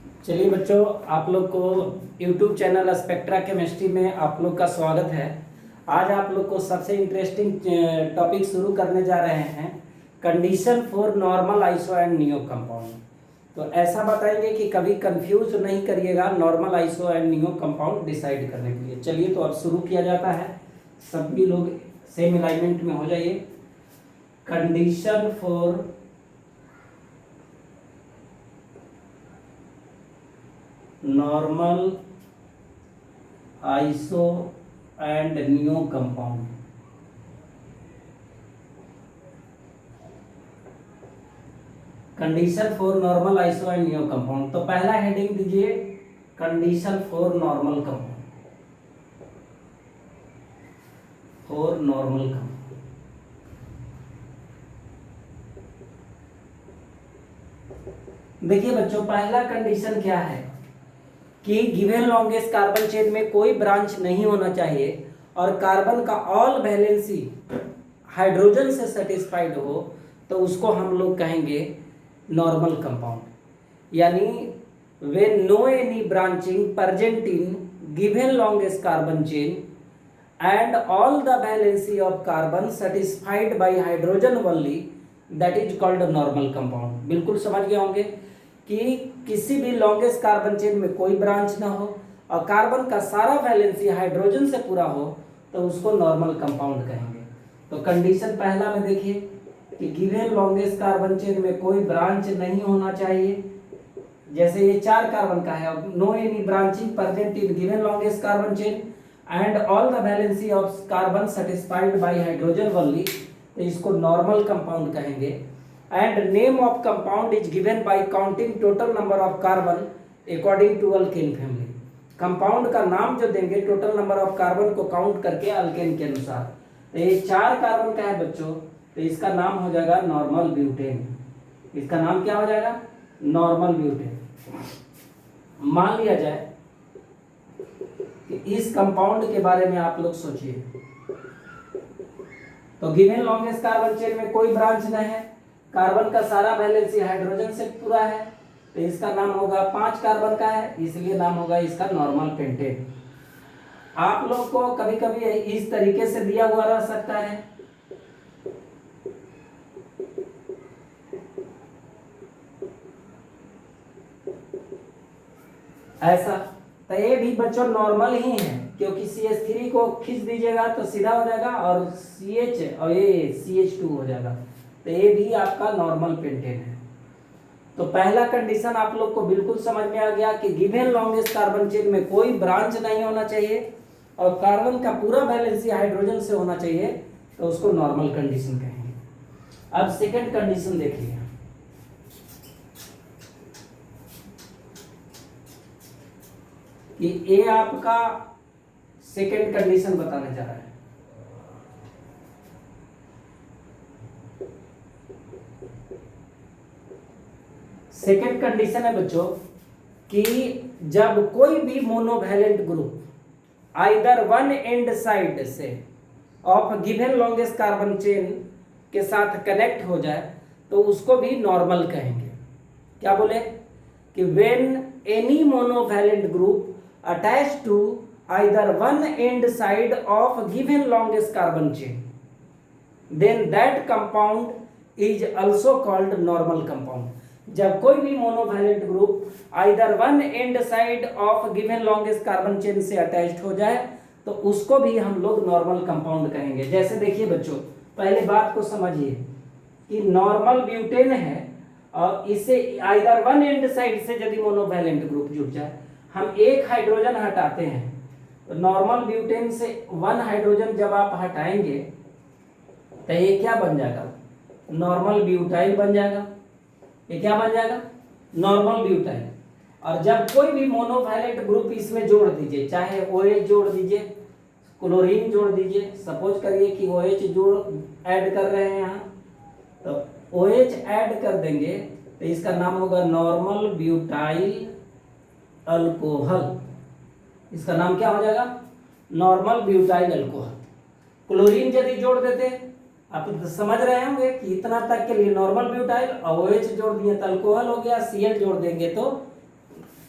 चलिए बच्चों, आप लोग को YouTube चैनल स्पेक्ट्रा केमिस्ट्री में आप लोग का स्वागत है। आज आप लोग को सबसे इंटरेस्टिंग टॉपिक शुरू करने जा रहे हैं, condition for normal iso and neo compound. तो ऐसा बताएंगे कि कभी कंफ्यूज नहीं करिएगा normal iso and neo compound decide करने के लिए। चलिए तो अब शुरू किया जाता है। सभी लोग सेम अलाइनमेंट में हो जाइए। Condition for normal iso and neo compound. Condition for normal iso and neo compound. तो पहला हेडिंग दीजिए condition for normal compound, for normal compound. देखिए बच्चों, पहला कंडीशन क्या है कि गिवन लॉन्गेस्ट कार्बन चेन में कोई ब्रांच नहीं होना चाहिए और कार्बन का ऑल वैलेंसी हाइड्रोजन से सेटिस्फाइड हो, तो उसको हम लोग कहेंगे नॉर्मल कंपाउंड। यानी when no any branching present in given longest carbon chain and all the valency of carbon satisfied by hydrogen only, that is called normal compound. बिल्कुल समझ गए होंगे कि किसी भी लॉन्गेस्ट कार्बन चेन में कोई ब्रांच ना हो और कार्बन का सारा वैलेंसी हाइड्रोजन से पूरा हो, तो उसको नॉर्मल कंपाउंड कहेंगे। तो कंडीशन पहला में देखिए कि गिवन लॉन्गेस्ट कार्बन चेन में कोई ब्रांच नहीं होना चाहिए। जैसे ये 4 कार्बन का है, no any branching present in given longest carbon chain and all the valency of carbon satisfied by hydrogen only, तो इसको नॉर्मल कंपाउंड कहेंगे। And name of compound is given by counting total number of carbon according to alkane family। Compound का नाम जो देंगे total number of carbon को count करके alkane के अनुसार। तो ये 4 कार्बन का है बच्चों, तो इसका नाम हो जाएगा नॉर्मल ब्यूटेन। इसका नाम क्या हो जाएगा? Normal butane. मान लिया जाए कि इस कंपाउंड के बारे में आप लोग सोचिए, तो गिवन लॉन्गेस्ट कार्बन चेन में कोई ब्रांच नहीं है, कार्बन का सारा वैलेंसी हाइड्रोजन से पूरा है, तो इसका नाम होगा 5 कार्बन का है, इसलिए नाम होगा इसका नॉर्मल पेंटेन। आप लोग को कभी कभी इस तरीके से दिया हुआ रह सकता है, ऐसा, तो ये भी बच्चों नॉर्मल ही है, क्योंकि CH3 को खींच दीजिएगा तो सीधा हो जाएगा और CH और ये CH2 हो जाएगा, तो ये भी आपका नॉर्मल पेंटेन है। तो पहला कंडीशन आप लोग को बिल्कुल समझ में आ गया कि गिवन लॉन्गेस्ट कार्बन चेन में कोई ब्रांच नहीं होना चाहिए और कार्बन का पूरा वैलेंसी हाइड्रोजन से होना चाहिए, तो उसको नॉर्मल कंडीशन कहेंगे। अब सेकंड कंडीशन देखिए कि ये आपका सेकंड कंडीशन बताने जा रहा है। सेकेंड कंडीशन है बच्चों कि जब कोई भी monovalent group either one end side से of given longest carbon chain के साथ कनेक्ट हो जाए, तो उसको भी नॉर्मल कहेंगे। क्या बोले कि when any monovalent group attach to either one end side of given longest carbon chain, then that compound is also called normal compound. जब कोई भी monovalent group either one end side of given longest carbon chain से attached हो जाए, तो उसको भी हम लोग नॉर्मल कंपाउंड कहेंगे। जैसे देखिए बच्चों, पहले बात को समझिए कि नॉर्मल ब्यूटेन है और इससे आइदर वन एंड साइड से यदि मोनोवैलेंट ग्रुप जुड़ जाए, हम एक हाइड्रोजन हटाते हैं, तो नॉर्मल ब्यूटेन से 1 हाइड्रोजन जब आप हटाएंगे तो ये क्या बन जाएगा? नॉर्मल ब्यूटाइल बन जाएगा। ये क्या बन जाएगा? Normal butyl. और जब कोई भी मोनोवैलेंट ग्रुप इसमें जोड़ दीजिए, चाहे OH जोड़ दीजिए, क्लोरीन जोड़ दीजिए, सपोज करिए कि OH जोड़ ऐड कर रहे हैं यहाँ, तो OH ऐड कर देंगे तो इसका नाम होगा नॉर्मल ब्यूटाइल अल्कोहल। इसका नाम क्या हो जाएगा? Normal butyl alcohol. क्लोरीन यदि जोड़ देते, आप तो समझ रहे होंगे कि इतना तक के लिए नॉर्मल ब्यूटाइल और OH जोड़ दिए तो अल्कोहल हो गया, Cl जोड़ देंगे तो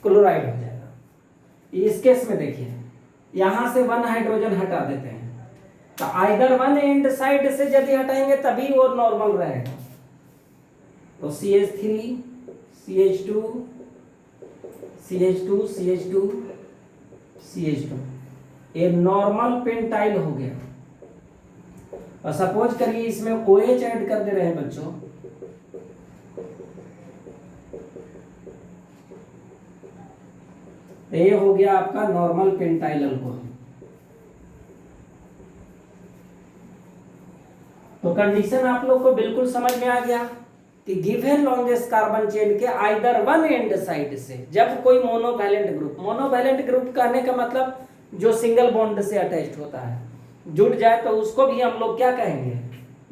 क्लोराइड हो जाएगा। इस केस में देखिए यहां से 1 हाइड्रोजन हटा देते हैं, तो आइदर वन एंड साइड से यदि हटाएंगे तभी वो नॉर्मल रहेगा। तो CH3 CH2 CH2 CH2 CH2 ये नॉर्मल पेंटाइल हो गया। और सपोज करिए इसमें OH ऐड कर दे रहे हैं बच्चों, ये हो गया आपका नॉर्मल पेंटाइल अल्कोहल। तो कंडीशन आप लोग को बिल्कुल समझ में आ गया कि गिवन लॉन्गेस्ट कार्बन चेन के आइदर वन एंड साइड से जब कोई मोनोवैलेंट ग्रुप कहने का मतलब जो सिंगल बॉन्ड से अटैच्ड होता है जुड़ जाए तो उसको भी हम लोग क्या कहेंगे,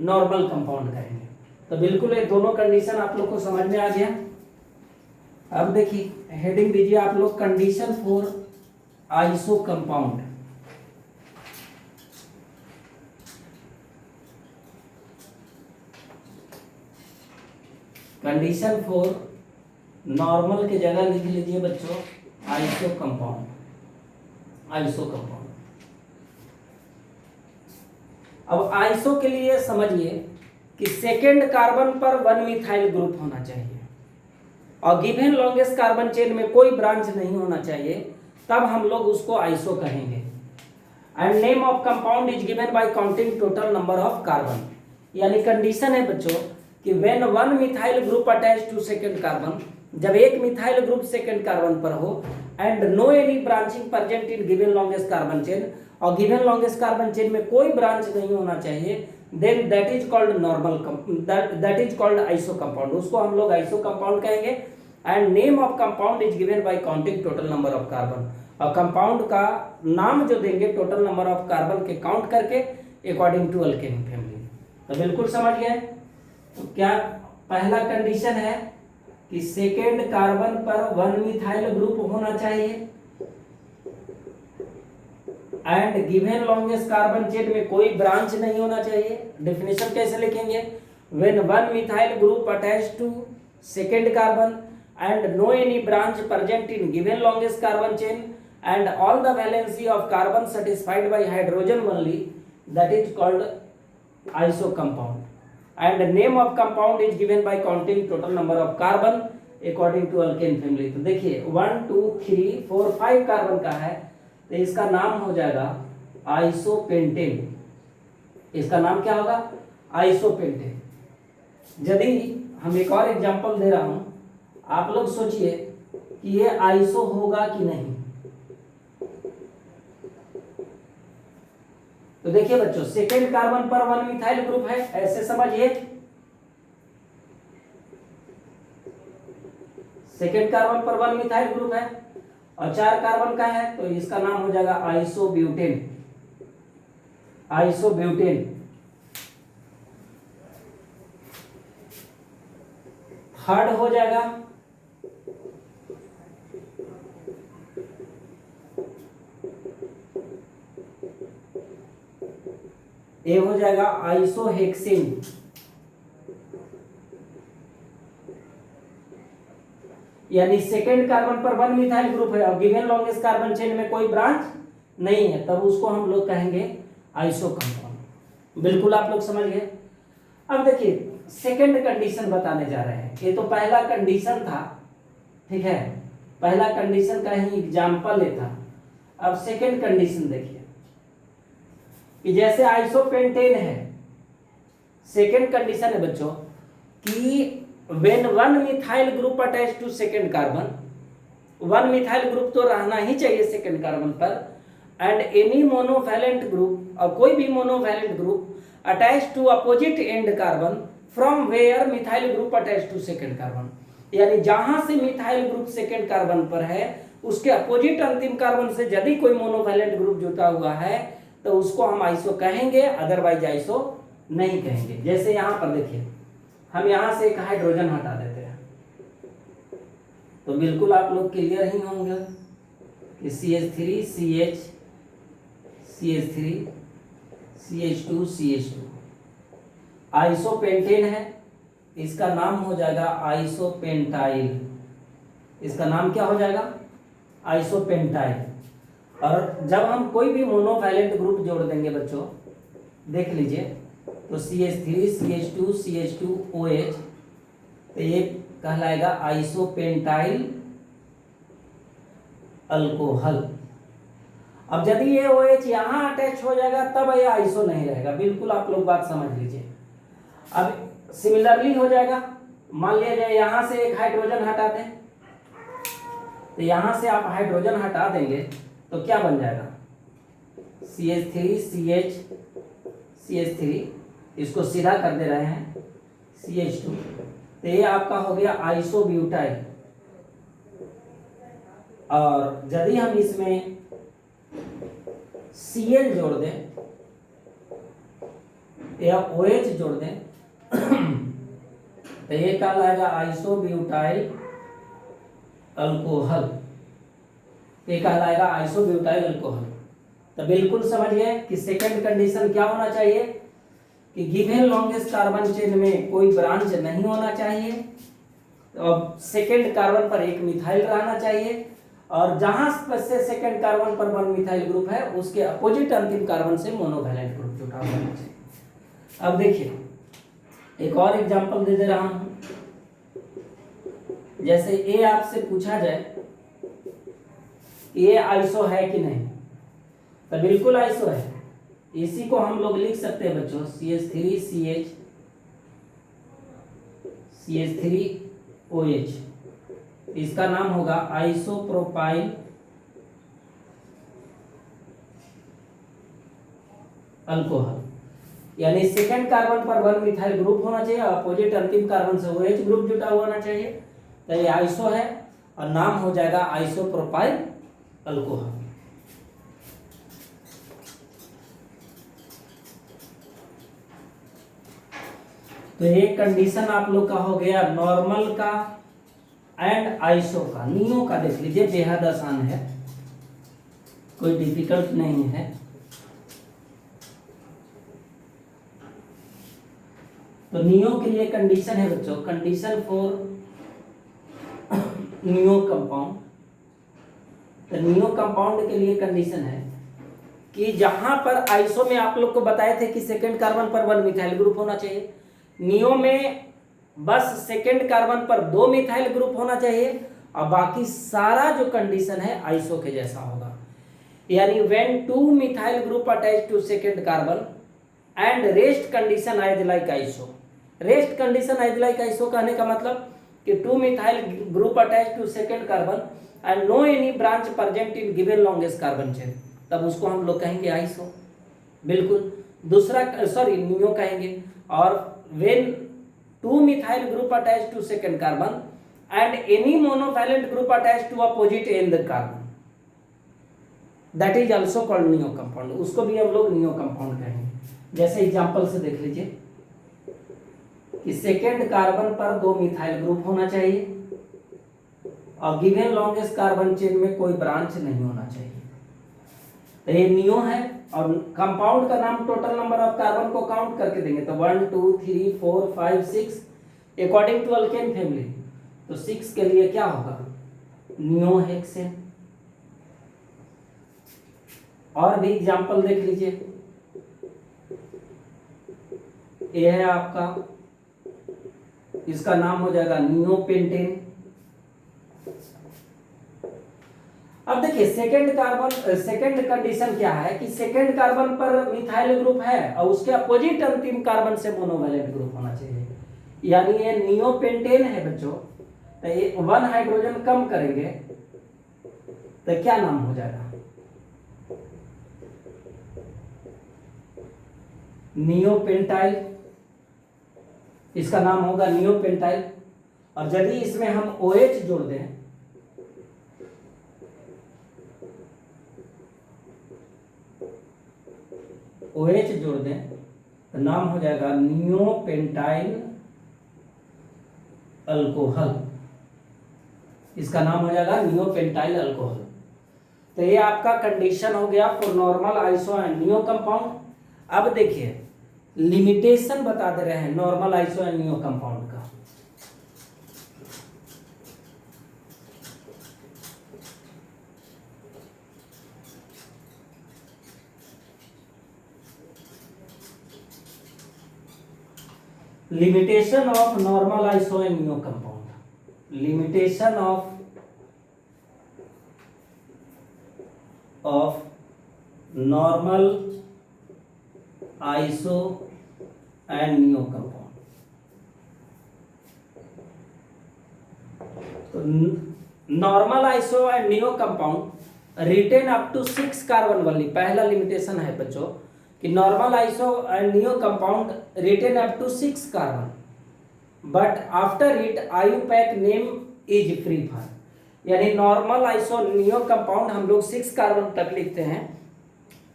नॉर्मल कंपाउंड कहेंगे। तो बिल्कुल ये दोनों कंडीशन आप लोग को समझ में आ गया। अब देखिए हेडिंग दीजिए आप लोग condition for iso compound. Condition for normal की जगह लिख लीजिए बच्चों आइसो कंपाउंड। अब आइसो के लिए समझिए कि सेकेंड कार्बन पर 1 मिथाइल ग्रुप होना चाहिए और गिवन लॉन्गेस्ट कार्बन चेन में कोई ब्रांच नहीं होना चाहिए, तब हम लोग उसको आइसो कहेंगे। And name of compound is given by counting total number of carbon. यानी कंडीशन है बच्चों कि when 1 methyl group attach to second carbon, जब एक मिथाइल ग्रुप सेकेंड कार्बन पर हो and no any branching present in given longest carbon chain, और given longest carbon chain में कोई ब्रांच नहीं होना चाहिए, then that is called that is called iso compound. उसको हम लोग आइसो कंपाउंड कहेंगे। And name of compound is given by counting total number of carbon, और कंपाउंड का नाम जो देंगे टोटल नंबर ऑफ कार्बन के काउंट करके अकॉर्डिंग टू अल्केन फैमिली। तो बिल्कुल समझ गए। तो क्या पहला कंडीशन है कि सेकेंड कार्बन पर 1 मिथाइल ग्रुप होना चाहिए and given longest carbon chain में कोई ब्रांच नहीं होना चाहिए। डेफिनेशन कैसे लिखेंगे, when 1 methyl group attach to second carbon and no any branch present in given longest carbon chain and all the valency of carbon satisfied by hydrogen only, that is called iso compound. And name of compound is given by counting total number of carbon according to alkane family। तो देखिए 1 2 3 4 5 carbon का है तो इसका नाम हो जाएगा isopentane. इसका नाम क्या होगा, आइसोपेंटेन। यदि हम एक और एग्जांपल दे रहा हूं, आप लोग सोचिए कि ये आइसो होगा कि नहीं। तो देखिए बच्चों सेकेंड कार्बन पर 1 मिथाइल ग्रुप है, ऐसे समझिए सेकेंड कार्बन पर 1 मिथाइल ग्रुप है और 4 कार्बन का है, तो इसका नाम हो जाएगा आइसोब्यूटेन। आइसोब्यूटेन। थर्ड हो जाएगा ये हो जाएगा आइसोहेक्सेन। यानी सेकेंड कार्बन पर 1 मिथाइल ग्रुप है और गिवन लॉन्गेस्ट कार्बन चेन में कोई ब्रांच नहीं है, तब उसको हम लोग कहेंगे आइसो कंपाउंड। बिल्कुल आप लोग समझ गए। अब देखिए सेकेंड कंडीशन बताने जा रहे हैं। ये तो पहला कंडीशन था, ठीक है, पहला कंडीशन का ही एग्जाम्पल ये था। अब सेकेंड कंडीशन देखिए कि जैसे आइसोपेंटेन है, सेकेंड कंडीशन है बच्चों कि when 1 methyl group attach to second carbon, 1 methyl group तो रहना ही चाहिए सेकेंड कार्बन पर, एंड एनी मोनोवैलेंट ग्रुप, और कोई भी monovalent group attach to opposite end carbon from where methyl group attach to second carbon. यानी जहां से मिथाइल ग्रुप सेकेंड कार्बन पर है उसके अपोजिट अंतिम कार्बन से यदि कोई मोनोवैलेंट ग्रुप जुटा हुआ है तो उसको हम आइसो कहेंगे, अदरवाइज आइसो नहीं कहेंगे। जैसे यहां पर देखिए हम यहां से एक हाइड्रोजन हटा देते हैं तो बिल्कुल आप लोग क्लियर ही होंगे कि CH3 CH CH3 CH2 CH2 isopentane है, इसका नाम हो जाएगा आइसोपेंटाइल। इसका नाम क्या हो जाएगा, आइसोपेंटाइल। और जब हम कोई भी मोनोवैलेंट ग्रुप जोड़ देंगे बच्चों, देख लीजिए, तो CH3 CH2 CH2 OH, तो ये कहलाएगा आइसोपेंटाइल अल्कोहल। अब यदि ये OH यहाँ अटैच हो जाएगा तब ये आइसो नहीं रहेगा, बिल्कुल आप लोग बात समझ लीजिए। अब सिमिलरली हो जाएगा, मान लिया जाए यहाँ से एक हाइड्रोजन हटा दें, तो यहाँ से आप हाइड्रोजन हटा देंगे तो क्या बन जाएगा, CH3 CH3, इसको सीधा कर दे रहे हैं CH2, तो ये आपका हो गया आइसोब्यूटाइल। और यदि हम इसमें Cl जोड़ दें या OH जोड़ दें तो ये कहलाएगा आइसोब्यूटाइल अल्कोहल, ये कहलाएगा आइसोब्यूटाइल अल्कोहल। तो बिल्कुल समझ गए कि सेकंड कंडीशन क्या होना चाहिए कि गिवन लॉन्गेस्ट कार्बन चेन में कोई ब्रांच नहीं होना चाहिए, अब सेकंड कार्बन पर एक मिथाइल रहना चाहिए, और जहां से सेकंड कार्बन पर वन मिथाइल ग्रुप है उसके अपोजिट अंतिम कार्बन से मोनोवैलेंट ग्रुप जुड़ा होना चाहिए। अब देखिए एक और एग्जांपल दे रहा हूं, जैसे ए आपसे पूछा जाए ये आइसो है कि नहीं, तो बिल्कुल आइसो है। इसी को हम लोग लिख सकते हैं बच्चों CH3 CH3OH, इसका नाम होगा आइसोप्रोपाइल अल्कोहल। यानी सेकंड कार्बन पर वन मिथाइल ग्रुप होना चाहिए, अपोजिट अंतिम कार्बन से OH ग्रुप जुटा होना चाहिए, तो ये आइसो है और नाम हो जाएगा आइसोप्रोपाइल अल्कोहल। तो ये कंडीशन आप लोग का हो गया नॉर्मल का एंड आइसो का। नियो का देख लीजिए, बेहद आसान है, कोई डिफिकल्ट नहीं है। तो नियो के लिए कंडीशन है बच्चों, कंडीशन फॉर नियो कंपाउंड। तो नियो कंपाउंड के लिए कंडीशन है कि जहां पर आइसो में आप लोग को बताए थे कि सेकंड कार्बन पर वन मिथाइल ग्रुप होना चाहिए, नियो में बस सेकंड कार्बन पर दो मिथाइल ग्रुप होना चाहिए और बाकी सारा जो कंडीशन है आइसो के जैसा होगा। यानी when two methyl group attach to second carbon and rest condition as like iso. Rest condition as like iso कहने का मतलब कि two methyl group attach to second carbon and no any branch present in given longest carbon chain, तब उसको हम लोग कहेंगे iso. बिल्कुल दूसरा नियो कहेंगे। और when two methyl group attach to second carbon and any monovalent group attach to opposite end carbon, that is also called neo compound, उसको भी हम लोग नियो कंपाउंड कहेंगे। जैसे एग्जांपल से देख लीजिए कि सेकेंड कार्बन पर दो मिथाइल ग्रुप होना चाहिए और गिवन लॉन्गेस्ट कार्बन चेन में कोई ब्रांच नहीं होना चाहिए, तो ये नियो है। और कंपाउंड का नाम टोटल नंबर ऑफ कार्बन को काउंट करके देंगे तो 1 2 3 4 5 6 अकॉर्डिंग टू अल्केन फैमिली, तो 6 के लिए क्या होगा, नियो हेक्सेन। और भी एग्जांपल देख लीजिए, ये है आपका, इसका नाम हो जाएगा नियोपेंटेन। अब देखिए सेकंड कंडीशन क्या है कि सेकंड कार्बन पर मिथाइल ग्रुप है और उसके अपोजिट अंतिम कार्बन से मोनोवैलेंट ग्रुप होना चाहिए, यानी ये नियोपेंटेन है बच्चों। तो ये वन हाइड्रोजन कम करेंगे तो क्या नाम हो जाएगा, नियोपेंटाइल, इसका नाम होगा नियोपेंटाइल। और यदि इसमें हम OH जोड़ दें तो नाम हो जाएगा नियोपेंटाइल अल्कोहल, इसका नाम हो जाएगा नियोपेंटाइल अल्कोहल। तो ये आपका कंडीशन हो गया for normal iso and neo compound. अब देखिए लिमिटेशन बता दे रहे हैं normal iso and neo compound का। Limitation of normal iso and neo compound, limitation of normal iso and neo compound. तो normal iso and neo compound retain up to 6 carbon वाली पहला लिमिटेशन है बच्चों कि normal iso and neo compound retain up to 6 carbon, but after it IUPAC name is prefer. यानी normal iso neo compound हम लोग 6 carbon तक लिखते हैं,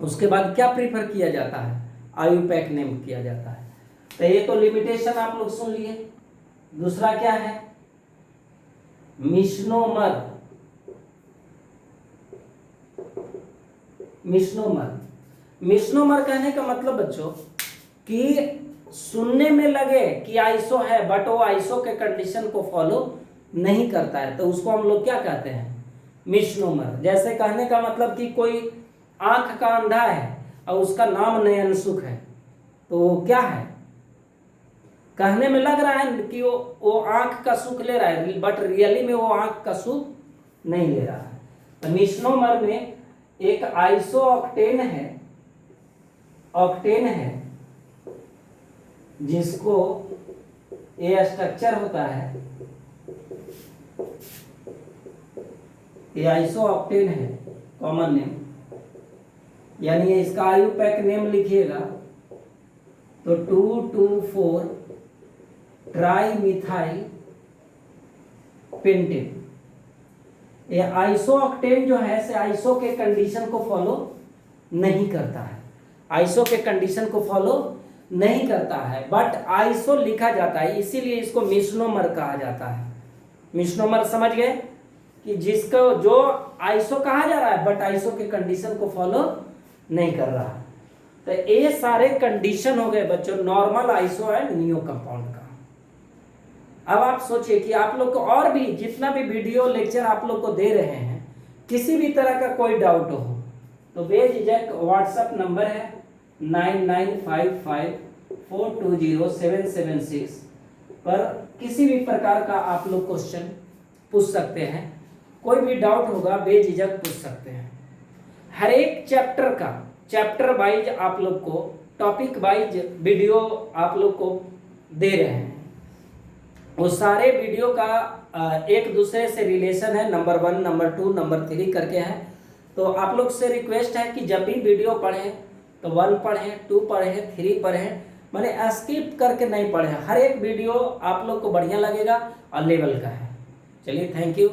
उसके बाद क्या प्रीफर किया जाता है, आईयूपैक नेम किया जाता है। तो ये तो लिमिटेशन आप लोग सुन लिए। दूसरा क्या है, मिस्नोमर। मिस्नोमर, मिस्नोमर कहने का मतलब बच्चों कि सुनने में लगे कि आइसो है बट वो आइसो के कंडीशन को फॉलो नहीं करता है, तो उसको हम लोग क्या कहते हैं, मिस्नोमर। जैसे कहने का मतलब कि कोई आंख का अंधा है और उसका नाम नयनसुख है, तो वो क्या है, कहने में लग रहा है कि वो आंख का सुख ले रहा है, बट रियली में वो आंख का सुख नहीं ले रहा है। तो मिस्नोमर में एक आइसो ऑक्टेन है, ऑक्टेन है जिसको ये स्ट्रक्चर होता है, ये आइसो ऑक्टेन है कॉमन नेम, यानी इसका आईयूपैक नेम लिखिएगा तो 2,2,4 ट्राई मिथाइल पेंटेन। ये आइसो ऑक्टेन जो है से आइसो के कंडीशन को फॉलो नहीं करता है, आइसो के कंडीशन को फॉलो नहीं करता है, बट आइसो लिखा जाता है, इसीलिए इसको मिस्नोमर कहा जाता है। मिस्नोमर समझ गए कि जिसको जो आइसो कहा जा रहा है बट आइसो के कंडीशन को फॉलो नहीं कर रहा है। तो ये सारे कंडीशन हो गए बच्चों normal iso and neo compound का। अब आप सोचिए कि आप लोग को और भी जितना भी वीडियो लेक्चर आप लोग को दे रहे हैं, किसी भी तरह का कोई डाउट हो तो बेझिझक व्हाट्सएप नंबर है 9955420776 पर किसी भी प्रकार का आप लोग क्वेश्चन पूछ सकते हैं, कोई भी डाउट होगा बेझिझक पूछ सकते हैं। हर एक चैप्टर का चैप्टर वाइज आप लोग को टॉपिक वाइज वीडियो आप लोग को दे रहे हैं, वो सारे वीडियो का एक दूसरे से रिलेशन है, नंबर 1 नंबर 2 नंबर 3 करके है। तो आप लोग से रिक्वेस्ट है कि जब भी वीडियो पढ़ें तो 1 पढ़ें, 2 पढ़ें, 3 पढ़ें, मैंने स्किप करके नहीं पढ़ें। हर एक वीडियो आप लोग को बढ़िया लगेगा और लेवल का है। चलिए, थैंक यू।